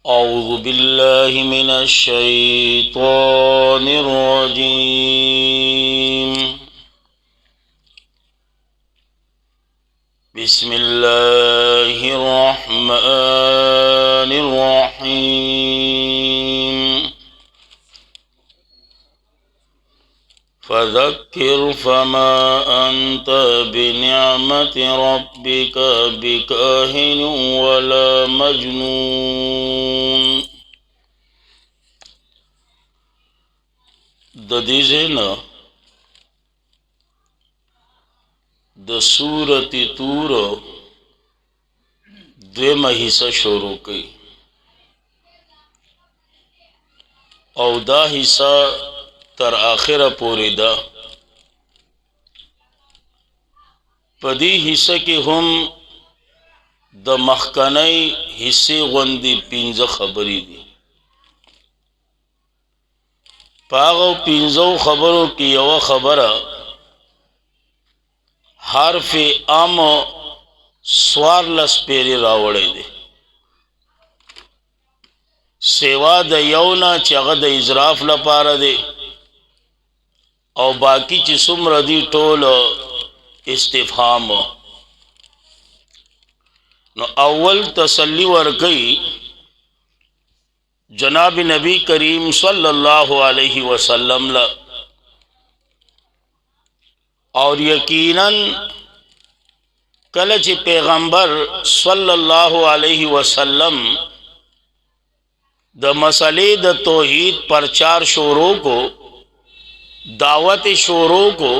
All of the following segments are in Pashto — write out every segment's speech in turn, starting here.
अऊज़ु बिल्लाहि मिनश शैतानिर रजीम। बिस्मिल्लाहिर रहमानिर रहीम। फ़ज़क्किर फ़मा अन्त बिनिअमति रब्बिका बिकाहिन वला मजनून। ददीज़ेना द सूरति तूर द्वेमा हिस्सा शुरू कई और दा हिस्सा तर आखिर पूरी दा पदी हिस्सा की हम द मखकनई हिस्से गंदी पिंजा खबरी दी। पागो पिंजो खबरों की यवा खबरा हरफ आम स्वार लस पेरे रावड़े दे सेवा द यौना चगद इजराफ लपारा दे और बाकी चिसुम रदी टोल इस्तिफहाम। न अव्वल तसल्ली वर्कई जनाब नबी करीम सल्लल्लाहु अलैहि वसल्लम ला और यकीनन कलच पैगंबर सल्लल्लाहु अलैहि वसल्लम द मसले द तौहीद प्रचार शोरों को दावत शोरों को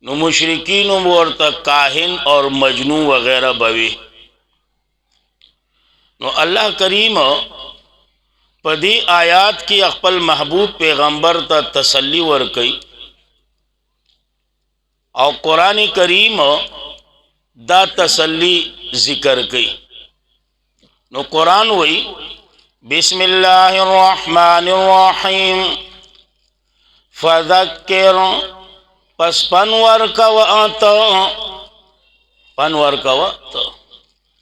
न मुशरिकीन और तक काहिन और मजनू वगैरह बवे न अल्लाह करीम पदी आयात की अकबल महबूब पैगंबर ता तसल्ली वर्कई और कुरान करीम दा तसल्ली जिक्र कई। नो कुरान वही बिस्मिल्लाहिर्रहमानिर्रहीम फ़ज़क्किर पस पनवर कवत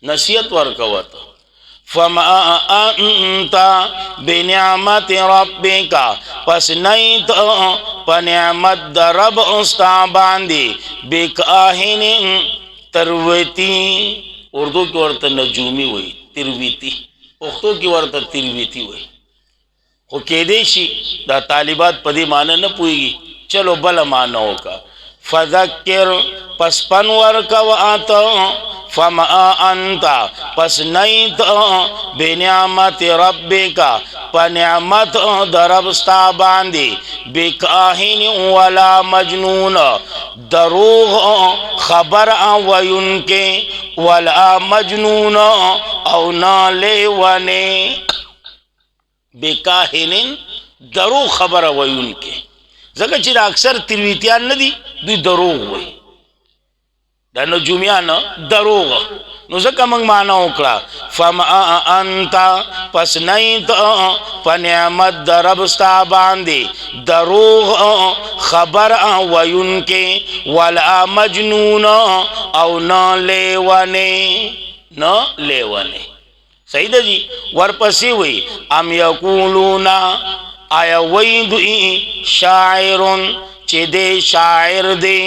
नसीहत वर्कवत फमा अंता बिनिअमति रब्बिका पस नहीं तो पनिअमत दरब उस्ता बांदी बिकाहिन तरवती उर्दू की वर्त नजूमी हुई तिरवीती पुख्तो की वर्त तिरवीती हुई वो केदेशी दा तालिबात पदी माना न पुएगी चलो बल मानो का फ़ज़क्किर पस पनवर कवत फमा अंता पस नहीं तो बिनिअमति रब्बिका पनिअमत दरबस्ता बांदी बिकाहिन वला मजनून दरूग खबर वयुन के वला मजनून औ नाले वने बिकाहिन दरू खबर वयुन के जगह चिर अक्सर तिरवीतियान नदी दुई दरोग वही दानो जुमियान दरोग नो जका मंग माना ओकड़ा फमा अंता पस नहीं तो पनिअमत दरबस्ता बांदी दरोग खबर वयुन के वला मजनून औ न लेवने सही दा जी वरपसी हुई अम यकूलूना आया वही दुई शायरुन चिदे शायर दे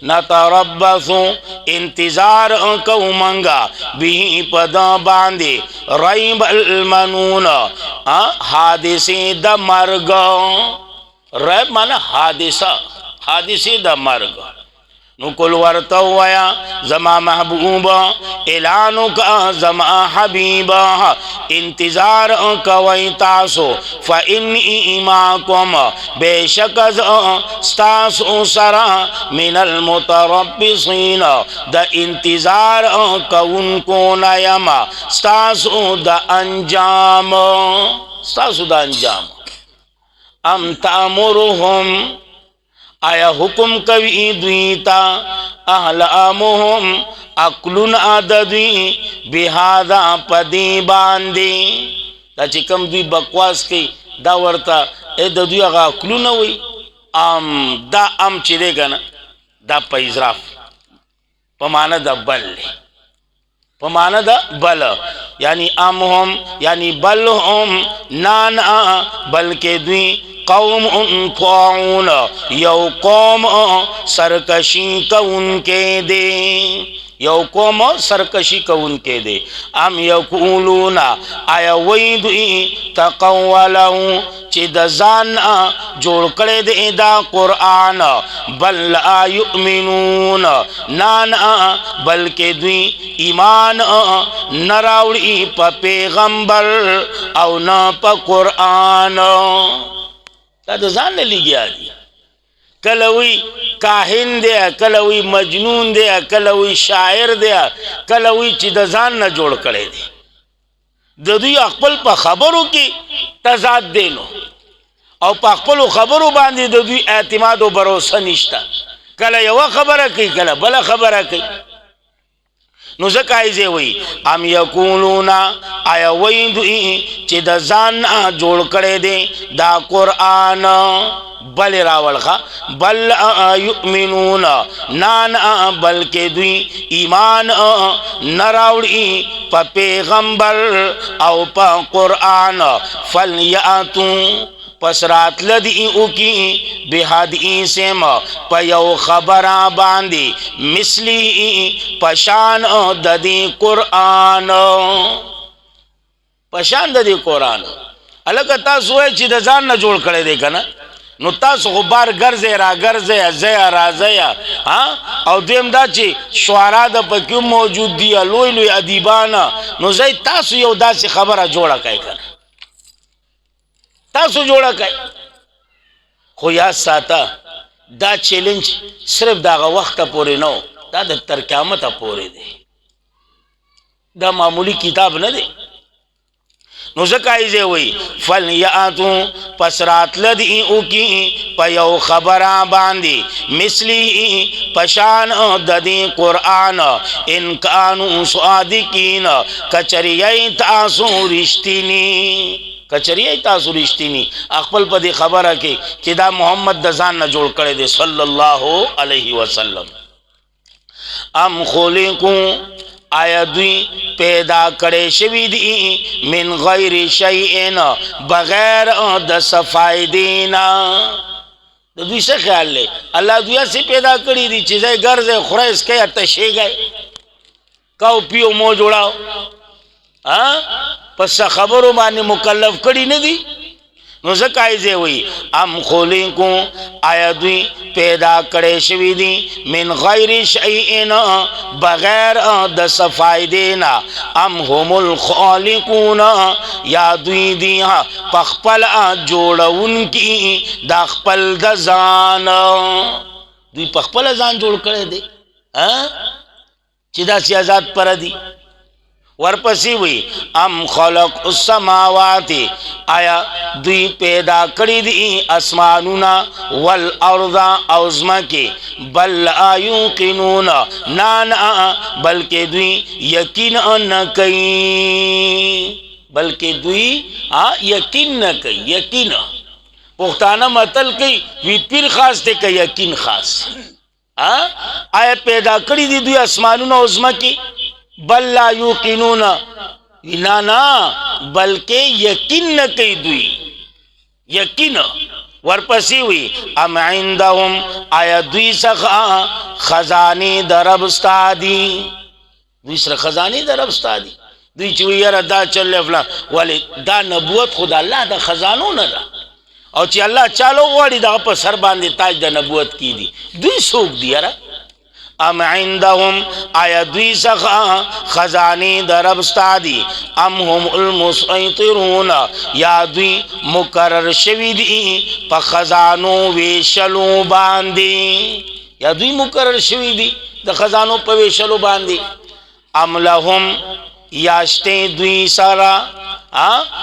न तरब्बसु इंतजार कौमंगा भी पदा बांधे रईबल मनून हादिसे द मर्ग रैब माना हादिसे द मर्ग नुकुल वर्तवया जमा महबूबा एलानु का जमा हबीबा इंतजार कवई तासो फ़इन्नी माकुम बेशक स्तासो सरा मिनल मुतरब्बिसीन द इंतजार कउन को नयमा स्तासो द अंजाम अम तामुरुहुम आया हुकुम कवि द्वीता अहलामुहुम अक्लुन आददी बिहादा पदी बांदी दा चिकम द्वी बकवास की दा वर्ता ए दद्वी अगा अक्लुन हुई आम दा आम चिरे गना दा पैजराफ पमाना दा बल्ले په معنا د بل یعنی ام هم یعنی بل هم نانا بلکې دوی قوم طاعون یو قوم سرکشی کونکے دے یو قوم سرکشی کونکے دے ام یقولون آیا ویدوی تقولو چی د ځان جوړ کړی دی دا قرآن بل لا یؤمنون نانا بلکې دوی ایمان نه راوړي په پیغمبر او نه په قرآن دا د ځان نه لګیا دي کله وی کاهن دی کله وی مجنون دی کله وی شاعر دی کله وی چې د ځان نه جوړ کړی دی د دوی خپل په خبرو کې تضاد دی نو او په خپل خبرو باندې د دوی اعتماد او باور نشته کله یو خبره کوي کله بل خبره کوي نو زکایزه وی ام یقولون آیا ویدوی چې د ځان جوړ کړی دی دا قرآن بل راولخا بل یؤمنون نانا بلکې دوی ایمان نراوړي په پیغمبر او په قرآن فلیاتو پس رات لدی او کی بحدی سیم پا یو خبرا باندی مثلی پشان ددی قرآن پشان ددی قرآن الکه تاسو وای چې د ځان نه جوړ کړی دی کنه نو تاسو خو بار ګرځئ را ګرځئ ځئ راځئ او دویم دا چې شعرا د پکې موجود دي لوی لوی ادیبان نو ځئ تاسو یو داسې خبره جوړه کړئ کنه تاسو جوړه کړئ خو یاد ساته دا چیلنج صرف دغه وخته پورې نه دا د تر قیامته پورې دی دا معمولی کتاب نه دی نو زکایزه وی فلیاتو پس رات لدی او کی پا یو خبرا باندی مثلی پشان ددی قرآن انکانو صادقین کچریئی تاسو رشتینی کچریئی تاسو رشتینی اخپل پا دی خبره کی چی دا محمد دزان نا جوڑ کرے دی صلی اللہ علیہ وسلم ام خلقو آیا دوی پیدا کرے شوی دی من غیر شیئن بغیر د صفائی دینا دوی سے خیال لے اللہ دوی سے پیدا کری دی چیزیں گرز خریس کے اتشے گئے کاؤ پیو مو جوڑاو پس خبرو مانی مکلف کری ندی نو زکایزه وی ام خلقو آیا دوی پیدا کرے شوی دی من غیر شیئن بغیر د صفائی دینا ام هم الخالقون یا دوی دی پخپل جوڑون کی دا خپل د ځان دوی پخپل ځان جوړ کړی دی چې دا سیاست پر دی ورپسی وی ام خلق السماوات آیا دوی پیدا کری دی اسمانونا والارض اوزمکی بل آیوقنون نانا بلکہ دوی یقین نکی بلکہ دوی یقین نکی یقین پختانہ مطل کی وی پیر خاص تے کہ یقین خاص آیا پیدا کری دی دوی اسمانونا اوزمکی بل لا یوقنون نانا بلکہ یقین نہ کئی دوی یقین ورپسی ہوئی ام عندهم آیا دوی سخا خزانی درب استادی دوی سر خزانی درب استادی دوی چوی یرا دا چل فلان ولی دا نبوت خدا اللہ دا خزانو نہ دا او چی اللہ چالو واری دا پا سر باندی تاج دا نبوت کی دی دوی سوک دی یرا ام عندهم آیا دوی سخا خزانی در ابستادی ام هم المسیطرون یا دوی مقرر شوی دی پا خزانو ویشلو باندی یا دوی مقرر شوی دی دا خزانو پا ویشلو باندی ام لهم یاشتے دوی سارا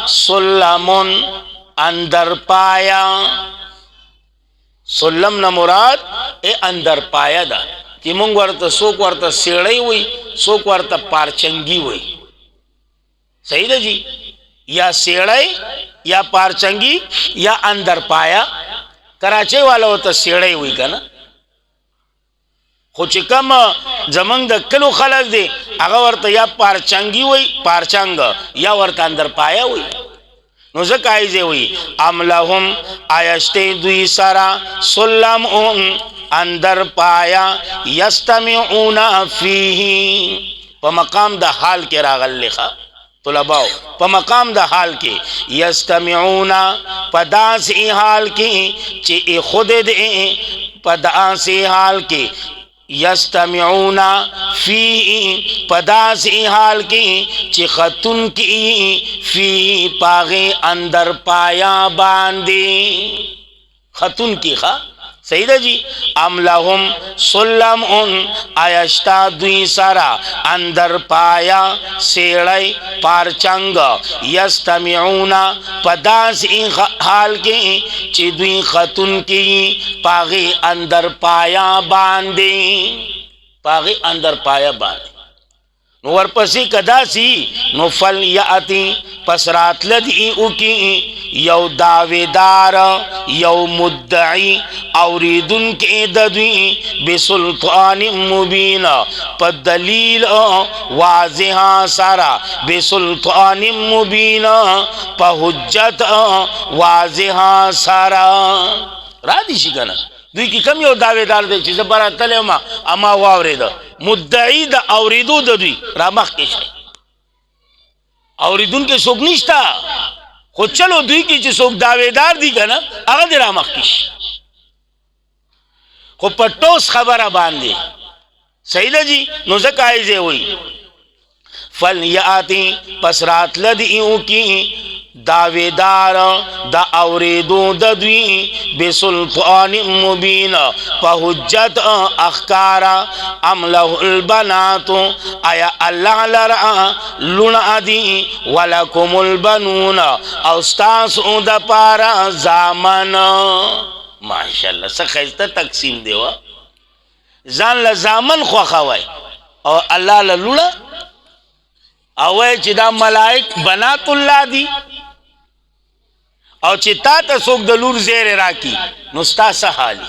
سلمون اندر پایا سلم نمراد اندر پایا دا کہ مونگ ورطا سوک ورطا سیڑی ہوئی سوک ورطا پارچنگی ہوئی صحیح دا جی یا سیڑی یا پارچنگی یا اندر پایا کراچے والا ہوتا سیڑی ہوئی کنا خو چې کم زمنګ د کلو خلک دی هغه ورته یا پارچنګي وي پارچنګ یا ورته اندر پایا وي نو ځکه ایزه وي ام لهم آیشته دوی سرا سلم اندر پایا یستمعون فیه په مقام د حال کې راغلی ښه طلباو په مقام د حال کې یستمعون په داسې حال کې چې خود دې په داسې حال کې یستمعون فی پداسی حال کی چی خطن کی فی پاغی اندر پایا باندی خطن کی خواہ صحیح دا جی ام لهم سلم آیشتا دوی سارا اندر پایا سیڑی پارچنگ یستمعون پداس حال کی چی دوی خطن کی پاغی اندر پایا باندی پاغی اندر پایا باندی نو ورپسی کداسی نو فل یاتی پس رات لدی اوکی یو داویدار یو مدعی اوریدن کے ددوی بسلطان مبین پا دلیل واضح سارا بسلطان مبین پا حجت واضح سارا را دیشی کنا دوی کی کم یو داویدار دی چیز برا تلی ما اما واوری دا مدعی دا اوریدو دا دوی را مخ کشی اوریدون کے سوک نشتا خود چلو دوی کی چی سوک داویدار دی کنا اگا دی را مخ کشی خود پٹوس خبر باندے صحیح جی نو زک آئیزے ہوئی فل یاتی پس رات لدیوں کی داویدار دا اوریدو ددوی بسلطان مبین پا حجت اخکارا ام له البنات آیا اللہ لرا لنا دی ولکم البنون اوستاسو دا پارا زامن ماشاءاللہ سخیزتا تقسیم دیوا زان لزامن خواخوائی اور اللہ للولا اوے چی دا ملائک بنات اللہ دی او چې تا ته څوک د لور زیر راکی نو ستا څه حالي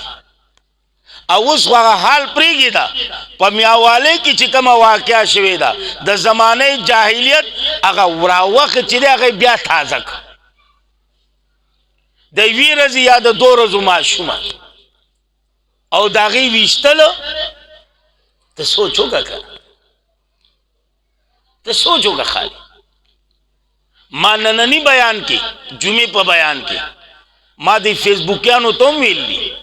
او اوس هغه حال پرېږدي ده په میاوالی کې چې کومه واقعه شوې ده د زمانې جاهلیت هغه راوخت چې دی هغه بیا تازه کړه د یوې ورځې یا د دوه ورځو ماشومه او د هغې ویشتلو ته سوچ وکړه که ته سوچ وکړه خالي ما نننی بیان کی جمعه په بیان کی ما دی فیسبوکیانو توم ویل دی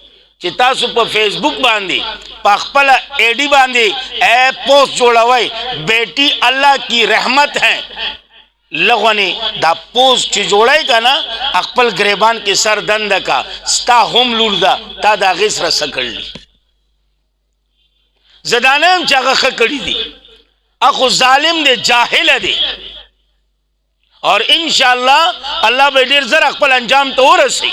چې تاسو په فیسبوک باندې په خپل ایڈی باندې اے پوسٹ جوړوي بیٹی اللہ کی رحمت ہے لغونی دا پوسٹ چې جوړای کنه خپل گریبان کې سر دند کا ستا هم لور دا تا دا غسر سکړلی زدانم چې هغه خکړی دی اخو ظالم دی جاهل دی اور انشاءاللہ اللہ بے دیر زر اقبل انجام تو ہو رسی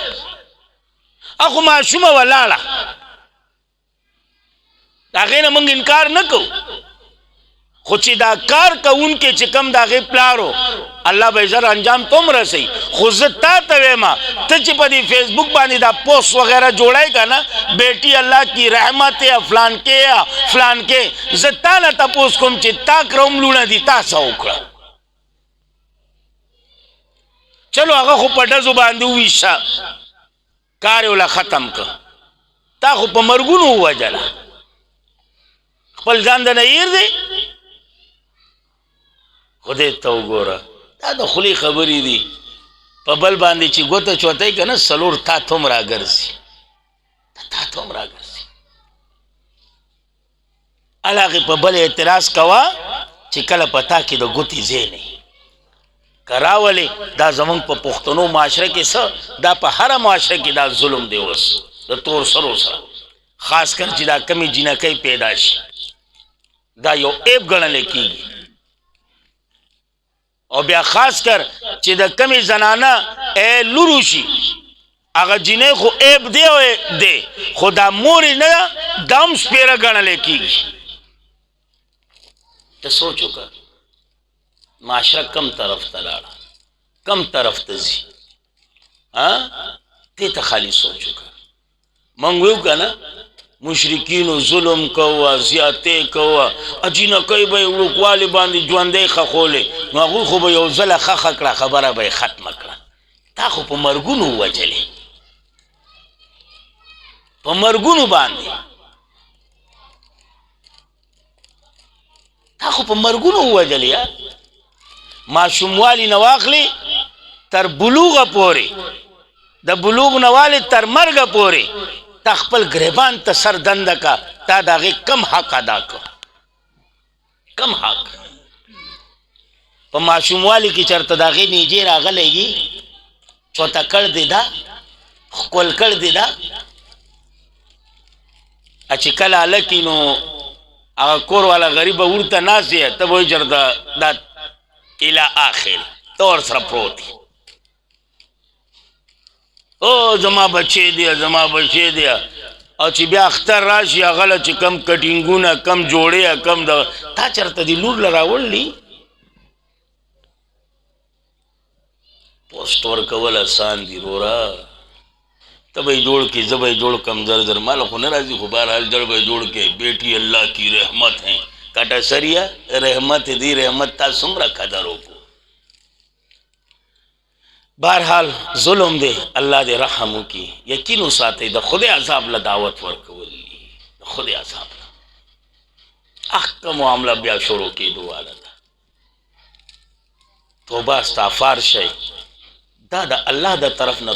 اخو معشوم والالا داغین منگ انکار نکو خوچی دا کار کا ان کے چکم داغی پلارو اللہ بے زر انجام تم رسی خوزتا تویما تچی پا دی فیسبوک بانی دا پوسٹ وغیرہ جوڑائی کا نا بیٹی اللہ کی رحمت ہے فلان کے زتا نا تا پوسٹ کم چی تاک روم لونا دی تا سا اکڑا چلو هغه خو په ډزو باندې وویشه کار یې وله ختم که تا خو په مرګونو ووجله خپل ځان د نه هیر دی خدای ته وګوره دا د خولې خبرې دي په بل باندې چې ګوته چوتی که نه څلور تا ته هم راګرځي تا ته هم راګرځي هغې په بل اعتراض کوه چې کله په تا کې د ګوتې ځای نه کراولی دا زمونږ په پښتنو معاشره کې څه دا په هره معاشره کې دا ظلم دی اوس د تور سرو سره خاص کر چې دا کمی جنکۍ پیدا شي دا یو عیب ګڼلی کېږي او بیا خاص کر چې د کمی زنانه لورو شي هغه جنۍ خو عیب دی او دی خو دا مورې نه دا هم سپېره ګڼلی کېږي ته سوچ وکړه معاشره کم طرف تلاړه کم طرف تزي ها ته ته خالی سوچو کا منګ ویو کنه مشرکینو ظلم کوه زیاتې کوه اجینکۍ به یې وړوکوالي باندې ژوندی خښولې نو هغوی خو به یو ځله خښه کړه خبره به یې ختمه کړه تا خو په مرګونو ووجلې په مرګونو باندې تا خو په مرګونو ووجلې ماشوموالي نه واخلې تر بلوغه پورې د بلوغ نه والې تر مرګه پورې تا خپل گریبان ته سر دنده کا تا د هغې کم حق ادا کړ کم حق په ماشوموالي کې چېرته د هغې نیجې راغلی وي چوته کړ دې ده ښکل کړ دې ده چې کله هلکي نو هغه کور والا غریبه ورته ناست یې ته به وایي چېرته دا الی آخر ته ورسره پروت یې او زما بچی دی زما بچی دی او چې بیا اختر راشي هغه له چې کم کټینګونه کم جوړې کم د تا چېرته دې لور له راوړلي پوسټ ورکول اسان دي وروره ته به یې جوړ کړې زه به یې جوړ کړم زر زر ماله خو نه راځي خو بهرحال جړ به یې جوړ کړې بیٹی اللہ کی رحمت ہیں کاټه سریه رحمت دی رحمت تا څومره قدر وکړو بہرحال ظلم دے اللہ دے رحم کی یقین وساتئ د خدای عذاب له دعوت ورکول د خدای عذاب له اخته معامله بیا شروع کېدو واله ده توبه استغفار شئ دا د الله د طرف نه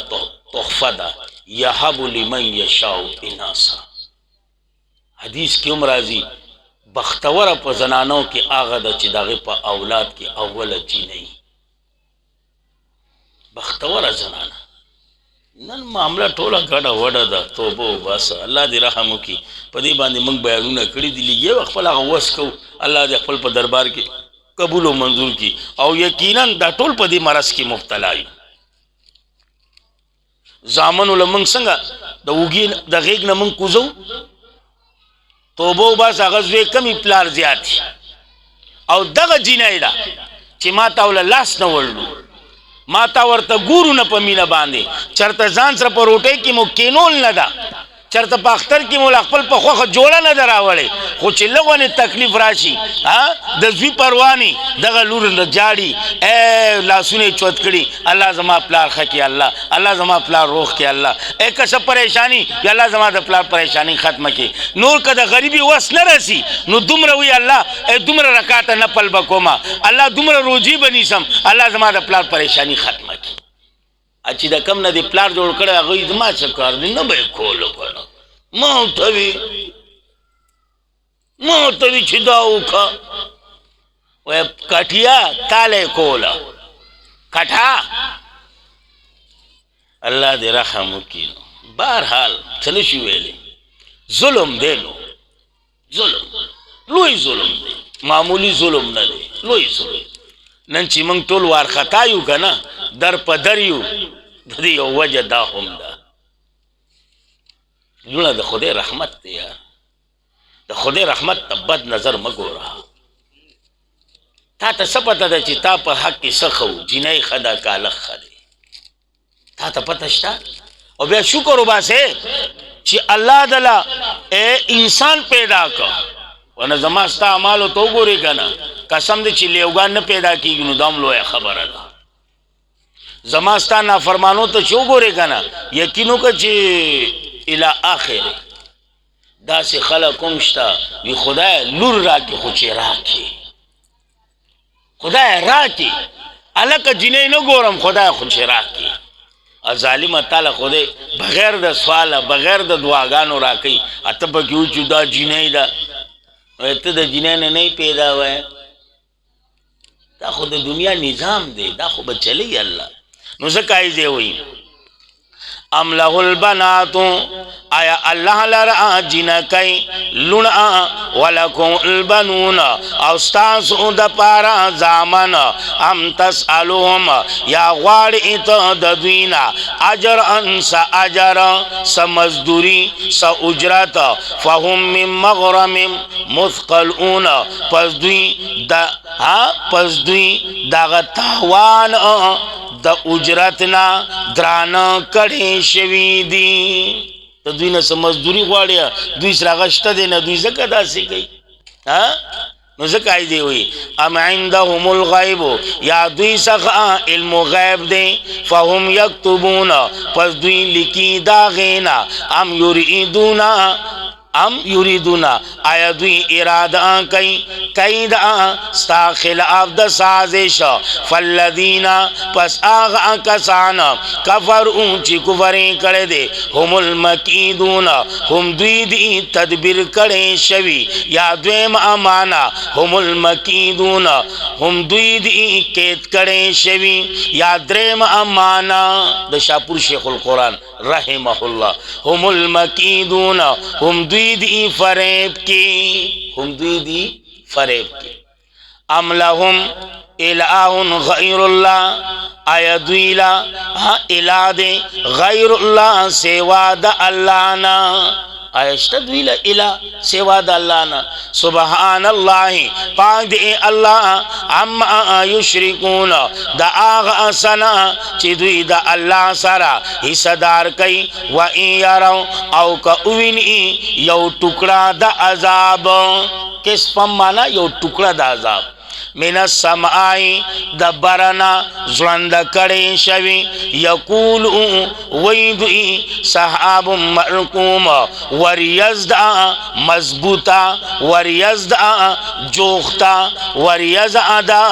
تحفه ده یهب لمن یشاء اناثا حدیث کې هم راځي بختوره په زنانو کې هغه ده چې د هغې په اولاد کې اوله جینۍ بختوره زنانه نن معامله ټوله ګډه وډه ده توبه وباسه الله دې رحم وکړي په دې باندې موږ بیانونه کړي دي لږ یو خپل هغه وس کوو الله دې خپل په دربار کې قبول و منظور کړي او یقینا دا ټول په دې مرض کې مبتلا یو زامنو له موږ څنګه د اوږې د غېږ نه موږ کوزو توبه وباسه هغه زوی کمې پلار زیات او دغه جینۍ ده چې ما ته وله لاس نه وړلو ما تا ورته ګورو نه په مینه باندې چېرته ځان سره په روټۍ کې مو کینول نه ده چېرته په اختر کې مو له خپل په خوښه جوړه نه ده راوړې خو چې لږ ونې تکلیف راشي د زوی پروانې دغه لور نه جاړي لاسونه یې چوت کړي الله زما پلار ښه کړي الله الله زما پلار روغ کړي الله که څه پریشاني یا الله زما د پلار پریشاني ختمه کړي نور که د غریبي وس نه رسي نو دومره وي الله دومره رکاته نفل به کومه الله دومره روجي به نیسم الله زما د پلار پریشاني ختمه کړي چې د کم نه د پلار جوړ کړی هغوی زما څه کار دی نه به یې کولو که نه ما ورته وي چې دا وکړه وایي کټیه تاله یې کوله کټه الله دې رحم وکړي نو بهرحال څه نه شي ویلی ظلم دی نو ظلم لوی ظلم دی معمولی ظلم نه دی لوی ظلم نن چې موږ ټول وارخطا یو که نه در په در یو د دې یو وجه دا هم ده لونه د خدای رحمت دی یار د خدای رحمت ته بد نظر مه ګوره تا ته څه پته ده چې تا په حق کې څه ښه و جینۍ ښه ده که هلک ښه دی تا ته پته شته او بیا شکر وباسې چې الله دله انسان پیدا که ونه زما ستا اعمالو ته وګورې که نه قسم دی چې لیوګان نه پیدا کېږي نو دا هم لویه خبره ده زما ستا نافرمانو ته چې وګورې که نه یقین وکړه چې الی آخر داسې خلک هم شته وي خدای لور راکړي خو چې راکړي خدای راکړي هلکه جینۍ نه ګورم خدای خو چې راکړي ظالمه تاله خدای بغیر د سواله بغیر د دعاګانو راکوي اته پکې وچو دا جینۍ ده ته د جینۍ نه نه پیدا وایې دا خو د دنیا نظام دی دا خو به چلی الله نو ځکه یې دی وایي ام له البنات آیا الله لرا جنکی لنا ولکم البنون او ستاسو د پارا زامن ام تسألهم یا غواړي ته د دوینا اجر انس اجر سمزدوری س اجرت فهم من مغرم مثقلون پس دوی دغه تاوان د اجرتنا درانه کړي شوي دي د ته دوی نه څه مزدوري غواړې دوی سره هغه شته دی نه دوی ځکه داسې کوي نو ځکه دی وي ام عندهم الغیب یا دوی څخه علم غیب دی فهم یکتبون پس دوی لیکي دا غینا ام یریدونا آیا دوی اراده کوي دا ستا خلاف د سازش فالذین پس آغا کسان کفرون چی کفرین کرے دے هم المکیدون هم دوی دی تدبیر کرے شوی یا دویم امانا هم المکیدون هم دوی دی کیت کرے شوی یا دریم امانا د شاپور شیخ القرآن رحمہ اللہ هم المکیدون هم دوی دی فریب کی هم دوی دی فریب کی ام لهم الہ غیر اللہ آیا دوی لا الہ دے غیر اللہ سوا دا اللہ نا آیا شتا دوی لا الہ سوا دا اللہ نا سبحان اللہ پاک دے اللہ اما یشرکون دا آغا سنا چی دوی دا اللہ سرا حصہ دار کئی و این یارو او کا اوینی یو ٹکڑا دا عذاب کس فم مانا یو ٹکڑا دا عذاب من السمائی دبرنا زلند کڑی شوی یقولو ویدوی صحاب مرکوم وریزدا مضبوطا وریزدا جوختا وریزدا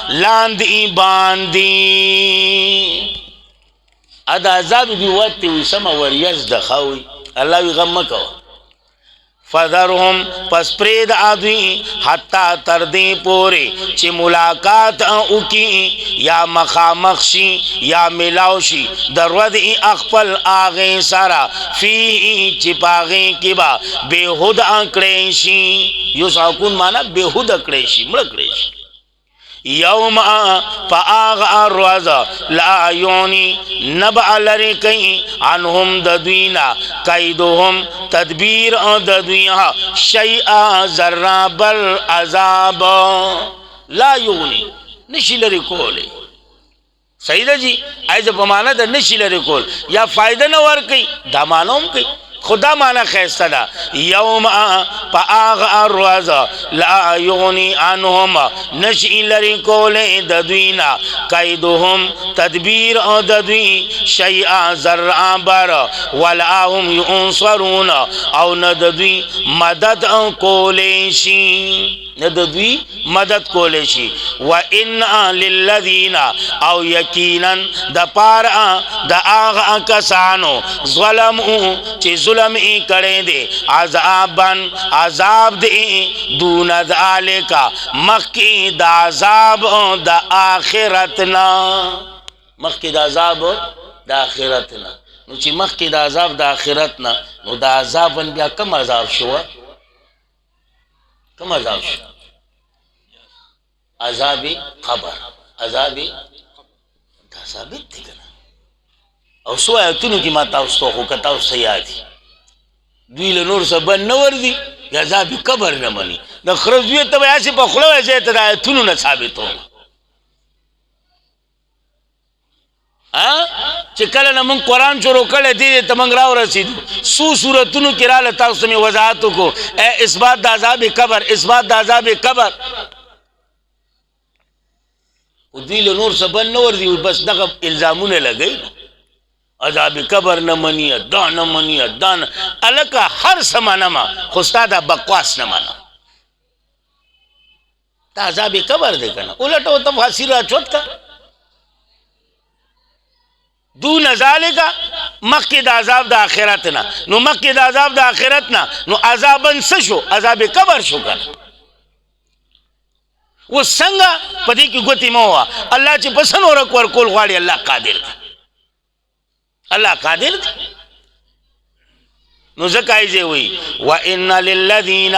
لاندی باندی ادا عذاب بیواتی وی سما وریزدا خواهی اللہ وی غم مکو فذرهم پس پرید آدوی حتی تردی پوری چی ملاقات اوکی یا مخامخشی یا ملاوشی در ودی اخپل آغی سارا فی چی پاغی کبا بے خود اکڑیشی یو ساکون مانا بے خود اکڑیشی مڑکڑیشی یوم پا آغا روز لا یونی نبع لری کئی عنہم ددوینا قیدهم تدبیر ددوینا شیئا ذرہ بل عذاب لا یونی نشی لری کولی صحیح دا جی ایسا پمانا دا نشی لری کول یا فائدہ نوار کئی دا مانوم کئی خدا مانا خیستہ دا یوم پا آغا روز لا یغنی عنہم نشئی لری کولے ددوینا قیدهم تدبیر ددوی شیئا ذرعا بر ولا هم ینصرون او نددوی مدد کولیشی نددوی مدد کولیشی وَإِنَّا لِلَّذِينَ او یقیناً دا پارا دا آغا کسانو ظلمو چی ظلم ای کرے دے عذاباً عذاب دے دون ذالکا مخی دا عذاب دا آخرتنا مخی دا عذاب دا آخرتنا نو چی مخی دا عذاب دا آخرتنا نو دا عذاباً بیا کم عذاب شوا کم عذاب شوا عذاب قبر عذاب دا ثابت تھی کنا او سو آیتونو کی ما تاوستو خو کتاو سیادی دوی لنور سبن نور دی یا عذاب قبر نمانی دا خرزوی تب ایسی پا خلو ایسی تا دا آیتونو نا ثابت ہونا چکل نمون قرآن شروع کرے دیدے تمنگ راو رسیدو سو سورتونو کرال تاوستو میں وضاحتو کو اے اثبات دا عذاب قبر اثبات دا عذاب قبر دیل نور سبن نور دی بس دغه الزامونه لګی عذاب قبر نه منی دا نه منی دا نه الکه هر سمانه ما خو استاد بکواس نه مانا تا عذاب قبر دی کنه الټو تفاسیر چوت کا دون ذالک مخی دا عذاب دا آخرتنا نو مخی دا عذاب دا آخرتنا نو عذابن سشو عذاب قبر شو کنه وہ سنگا پدی کی گوتی موا اللہ چی پسن ہو رکھ ورکول غاڑی اللہ قادر دا اللہ قادر دا نو زکایزے ہوئی وَإِنَّ لِلَّذِينَ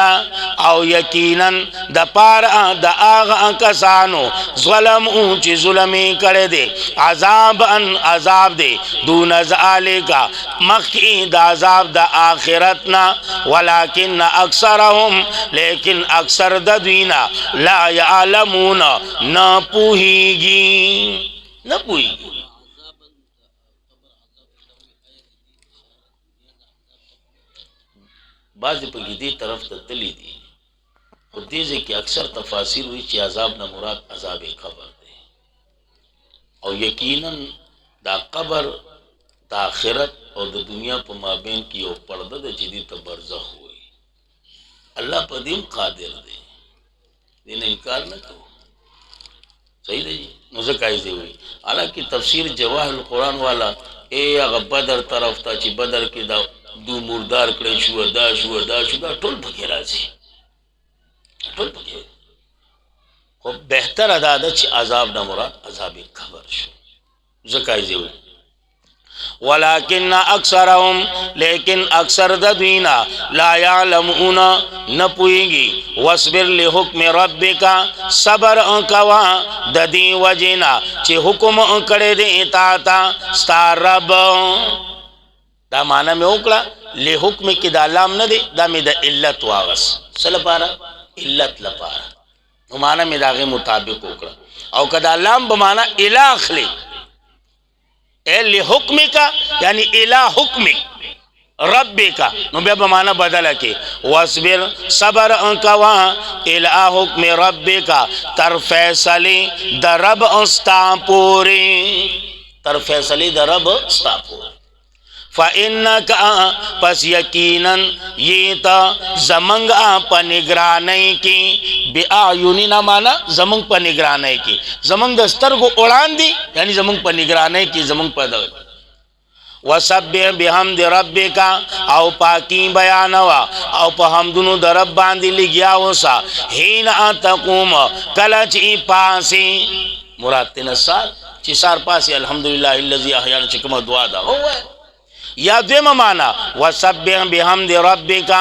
او یقیناً دا پارا دا آغا کسانو ظلمو چی ظلمی کرے دے عذاب دے دون ذالکا مخی دا عذاب دا آخرتنا ولیکن اکثرهم لیکن اکثر ددوینا لا یعلمون نا پوہیگی बाज पकि दे तरफ त तली दी خو دې ځای کې اکثر تفاسیر وی چې عذاب نه مراد عذاب قبر دی او یقینا دا قبر د آخرت او د دنیا په مابین کې یو پرده ده چې دې ته برزخ وایي الله په دې قادر دی دې نه انکار نه کوو صحیح دی نو ځکه یې وایي حالانکه تفسیر جواهر القرآن والا هغه بدر طرف ته چې بدر کې دا دو مردار کړی شو دا ټول پکې راځي ټول پکې خو بهتر ادا ده چې عذاب نه مراد عذاب قبر شو ځکه یې وایي ولكن اکثرهم لیکن اکثر د دوینا لا يعلمون نپویږي واصبر لحکم ربک صبر انکوا د دې وجنا چې حکم کړي دې تا ستار رب دا معنا مې وکړه لحکم کې دا لام نه دی دا مې د علت واغس سره لپاره علت لپاره نو معنا مې داغه مطابق وکړه او کدا لام به معنا الاخلی لحکمک یعنی الہ حکمک ربک نو بیا بمانا بدل کی واصبر صبر انکوا الہ حکم ربک تر فیصلی در رب استا پوری تر فیصلی در رب استا پوری فَإِنَّكَ پس یقیناً یہ تا زمنگ پا نگرانے کی بی آیونینا مانا زمنگ پا نگرانے کی زمنگ دستر کو اڑان دی یعنی زمنگ پا نگرانے کی زمنگ پا دو وَسَبِّحْ بِحَمْدِ رَبِّكَ او پاکی بیانوا او پا حمدنو در رب باندی لگیاو سا حین تقوم کلچ ای پاسی مراد تنسار چی سار پاسی الحمدللہ اللذی احیانا چکم دعا دا ہوئے یا دویم مانا وَسَبِّحْ بِحَمْدِ رَبِّكَ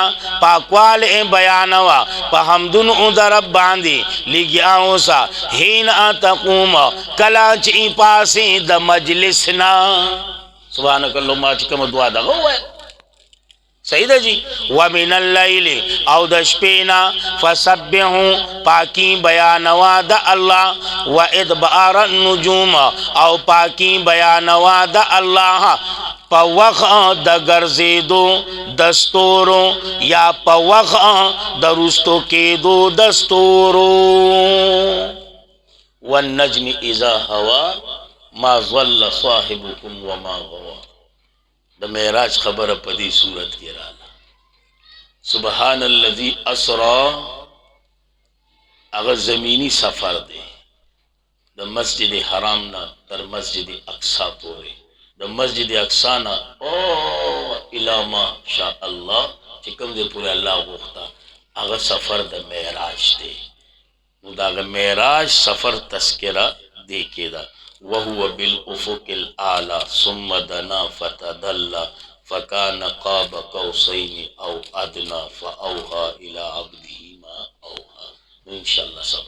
پاکوال بیانوا پا حمدن در رب باندی لگیاو سا حین تقوم کلاچ ای پاسی دا مجلسنا سبحانک اللہم چکم دعا دا ہوئے صحیح دا جی وَمِنَ اللَّيْلِ او دا شپینا فَسَبِّحُ پاکی بیانوا دا اللہ وَإِدْبَارَ النُّجُومَ او پاکی بیانوا دا اللہ پا وقت دا گرزیدو دستورو یا پا وقت دا رستو کیدو دستورو والنجم اذا ہوا ما ظل صاحبکم وما غوا دا معراج خبر پدی صورت کی رانا سبحان الذی اسرا اگر زمینی سفر دے دا مسجد حرام نا در مسجد اقصا پورے دا مسجد اقصانا الى ما شاء اللہ چکم دے پورے اللہ غوختا اگر سفر دا معراج دے دا اگر معراج سفر تذکرہ دے کے دا وَهُوَ بِالْأُفُقِ الْأَعْلَى ثُمَّ دَنَا فَتَدَلَّى فَكَانَ قَابَ قَوْسَيْنِ أَوْ أَدْنَى فَأَوْحَى إِلَىٰ عَبْدِهِ مَا أَوْحَى انشاءاللہ سب